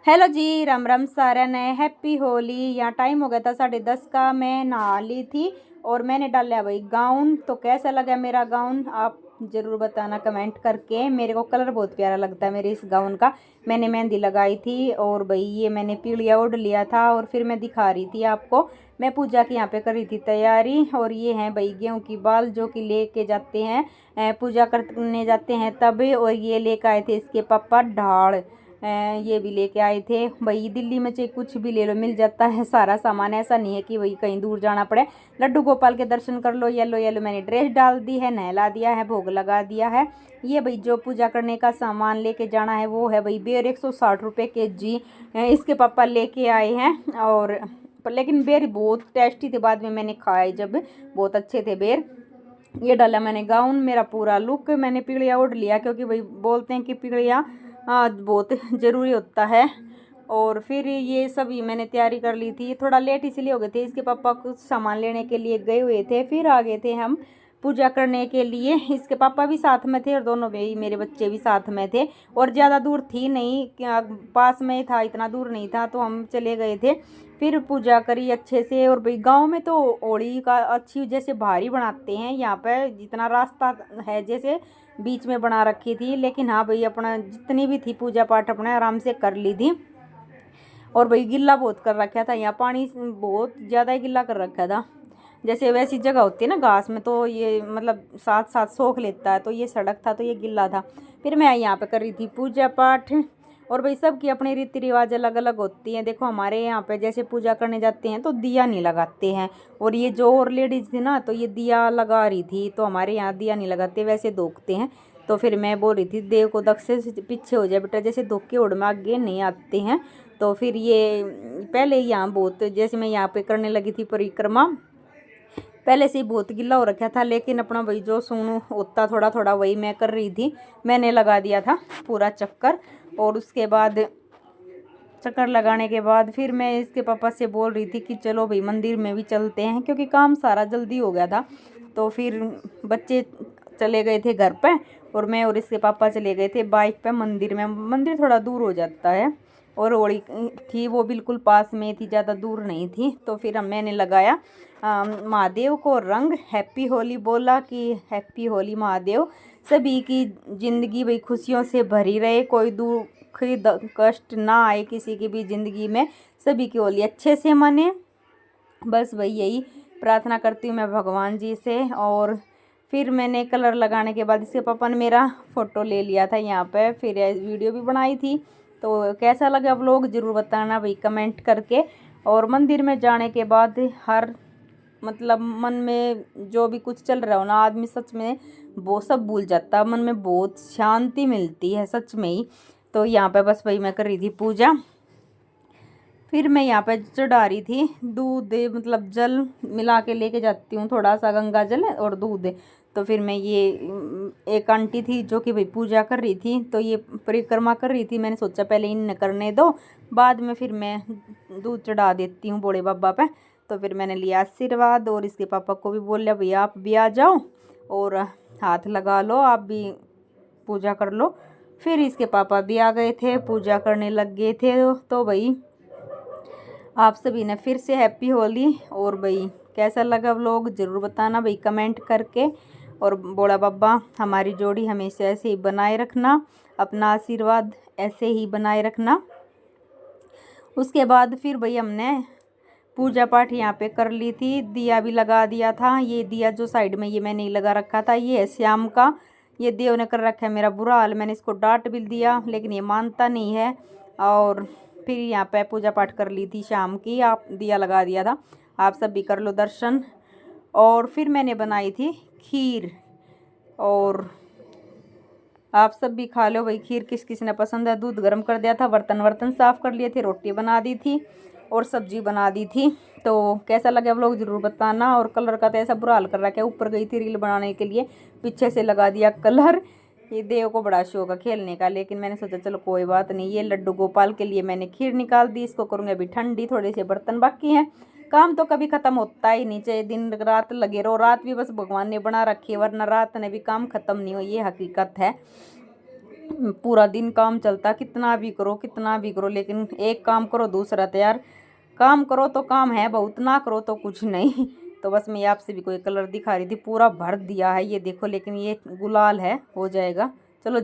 Hello जी, राम राम सारा ने happy Holi. यहाँ टाइम हो गया था 10:30 का। मैं नहा ली थी और मैंने डाला भाई गाउन। तो कैसा लगा मेरा गाउन आप ज़रूर बताना कमेंट करके। मेरे को कलर बहुत प्यारा लगता है मेरे इस गाउन का। मैंने मेहंदी लगाई थी और भाई ये मैंने पीलिया ओढ़ लिया था और फिर मैं दिखा रही थी आपको। मैं पूजा की यहाँ पे कर रही थी तैयारी। और ये हैं भाई गेहूँ की बाल जो कि लेके जाते हैं पूजा करने जाते हैं तब। और ये लेके आए थे इसके पापा ढाल। ये भी लेके आए थे भाई। दिल्ली में चाहे कुछ भी ले लो मिल जाता है सारा सामान। ऐसा नहीं है कि वही कहीं दूर जाना पड़े। लड्डू गोपाल के दर्शन कर लो। येलो येलो मैंने ड्रेस डाल दी है, नहला दिया है, भोग लगा दिया है। ये भाई जो पूजा करने का सामान लेके जाना है वो है भाई बेर 160 रुपये kg। इसके पापा लेके आए हैं। और लेकिन बेर बहुत टेस्टी थे, बाद में मैंने खाए जब, बहुत अच्छे थे बेर। ये डाला मैंने गाउन, मेरा पूरा लुक। मैंने पीढ़िया ओढ़ लिया क्योंकि भाई बोलते हैं कि पीढ़िया बहुत ज़रूरी होता है। और फिर ये सभी मैंने तैयारी कर ली थी। थोड़ा लेट इसलिए हो गए थे, इसके पापा कुछ सामान लेने के लिए गए हुए थे, फिर आ गए थे हम पूजा करने के लिए। इसके पापा भी साथ में थे और दोनों भाई मेरे बच्चे भी साथ में थे। और ज़्यादा दूर थी नहीं, पास में ही था, इतना दूर नहीं था, तो हम चले गए थे। फिर पूजा करी अच्छे से। और भाई गांव में तो होली का अच्छी जैसे भारी बनाते हैं। यहाँ पे जितना रास्ता है जैसे बीच में बना रखी थी। लेकिन हाँ भाई अपना जितनी भी थी पूजा पाठ अपने आराम से कर ली थी। और भाई गिल्ला बहुत कर रखा था, यहाँ पानी बहुत ज़्यादा ही गिल्ला कर रखा था। जैसे वैसी जगह होती है ना घास में, तो ये मतलब साथ साथ सोख लेता है, तो ये सड़क था तो ये गिल्ला था। फिर मैं यहाँ पे कर रही थी पूजा पाठ। और भाई सबकी अपनी रीति रिवाज अलग अलग होती हैं। देखो हमारे यहाँ पे जैसे पूजा करने जाते हैं तो दिया नहीं लगाते हैं। और ये जो और लेडीज़ थी ना तो ये दिया लगा रही थी, तो हमारे यहाँ दिया नहीं लगाते, वैसे दोखते हैं। तो फिर मैं बोल रही थी देव को दक्ष से पीछे हो जाए बेटा, जैसे धोखे उड़ में आगे नहीं आते हैं। तो फिर ये पहले यहाँ बहुत, जैसे मैं यहाँ पे करने लगी थी परिक्रमा, पहले से ही बहुत गिल्ला हो रखा था। लेकिन अपना वही जो सोनू होता थोड़ा थोड़ा वही मैं कर रही थी। मैंने लगा दिया था पूरा चक्कर। और उसके बाद चक्कर लगाने के बाद फिर मैं इसके पापा से बोल रही थी कि चलो भाई मंदिर में भी चलते हैं, क्योंकि काम सारा जल्दी हो गया था। तो फिर बच्चे चले गए थे घर पे और मैं और इसके पापा चले गए थे बाइक पे मंदिर में। मंदिर थोड़ा दूर हो जाता है और होली थी वो बिल्कुल पास में थी, ज़्यादा दूर नहीं थी। तो फिर मैंने लगाया महादेव को रंग, हैप्पी होली बोला कि हैप्पी होली महादेव, सभी की ज़िंदगी भाई खुशियों से भरी रहे, कोई दुख कष्ट ना आए किसी की भी ज़िंदगी में, सभी की होली अच्छे से मने। बस वही यही प्रार्थना करती हूँ मैं भगवान जी से। और फिर मैंने कलर लगाने के बाद इसके पापा ने मेरा फ़ोटो ले लिया था यहाँ पे, फिर वीडियो भी बनाई थी। तो कैसा लगा व्लॉग ज़रूर बताना भाई कमेंट करके। और मंदिर में जाने के बाद हर मतलब मन में जो भी कुछ चल रहा हो ना, आदमी सच में वो सब भूल जाता है, मन में बहुत शांति मिलती है सच में ही। तो यहाँ पे बस भाई मैं कर रही थी पूजा। फिर मैं यहाँ पे चढ़ा रही थी दूध, मतलब जल मिला के लेके जाती हूँ, थोड़ा सा गंगा जल और दूध। तो फिर मैं ये एक आंटी थी जो कि भाई पूजा कर रही थी, तो ये परिक्रमा कर रही थी। मैंने सोचा पहले इन्हें करने दो, बाद में फिर मैं दूध चढ़ा देती हूँ बड़े बाबा पे। तो फिर मैंने लिया आशीर्वाद और इसके पापा को भी बोल लिया भैया आप भी आ जाओ और हाथ लगा लो, आप भी पूजा कर लो। फिर इसके पापा भी आ गए थे, पूजा करने लग गए थे। तो भाई आप सभी ने फिर से हैप्पी होली। और भाई कैसा लगा व्लॉग ज़रूर बताना भाई कमेंट करके। और बोला बाबा हमारी जोड़ी हमेशा ऐसे ही बनाए रखना, अपना आशीर्वाद ऐसे ही बनाए रखना। उसके बाद फिर भाई हमने पूजा पाठ यहाँ पे कर ली थी, दिया भी लगा दिया था। ये दिया जो साइड में ये मैंने नहीं लगा रखा था, ये है श्याम का। ये देव ने कर रखा है मेरा बुरा हाल, मैंने इसको डांट भी दिया लेकिन ये मानता नहीं है। और फिर यहाँ पे पूजा पाठ कर ली थी शाम की, आप दिया लगा दिया था। आप सब भी कर लो दर्शन। और फिर मैंने बनाई थी खीर और आप सब भी खा लो भाई खीर, किस किस ने पसंद है। दूध गर्म कर दिया था, बर्तन वर्तन साफ़ कर लिए थे, रोटी बना दी थी और सब्जी बना दी थी। तो कैसा लगा व्लॉग ज़रूर बताना। और कलर का तो ऐसा बुरा हाल कर रहा है, ऊपर गई थी रील बनाने के लिए, पीछे से लगा दिया कलर। ये देव को बड़ा शौक है खेलने का, लेकिन मैंने सोचा चलो कोई बात नहीं। ये लड्डू गोपाल के लिए मैंने खीर निकाल दी, इसको करूँगी अभी ठंडी, थोड़े से बर्तन बाकी हैं। काम तो कभी ख़त्म होता ही नहीं, चाहे दिन रात लगे रहो। रात भी बस भगवान ने बना रखी है, वरना रात ने भी काम ख़त्म नहीं हो, ये हकीकत है। पूरा दिन काम चलता, कितना भी करो कितना भी करो, लेकिन एक काम करो दूसरा तैयार, काम करो तो काम है बहुत, ना करो तो कुछ नहीं। तो बस मैं आपसे भी कोई कलर दिखा रही थी, पूरा भर दिया है ये देखो, लेकिन ये गुलाल है, हो जाएगा। चलो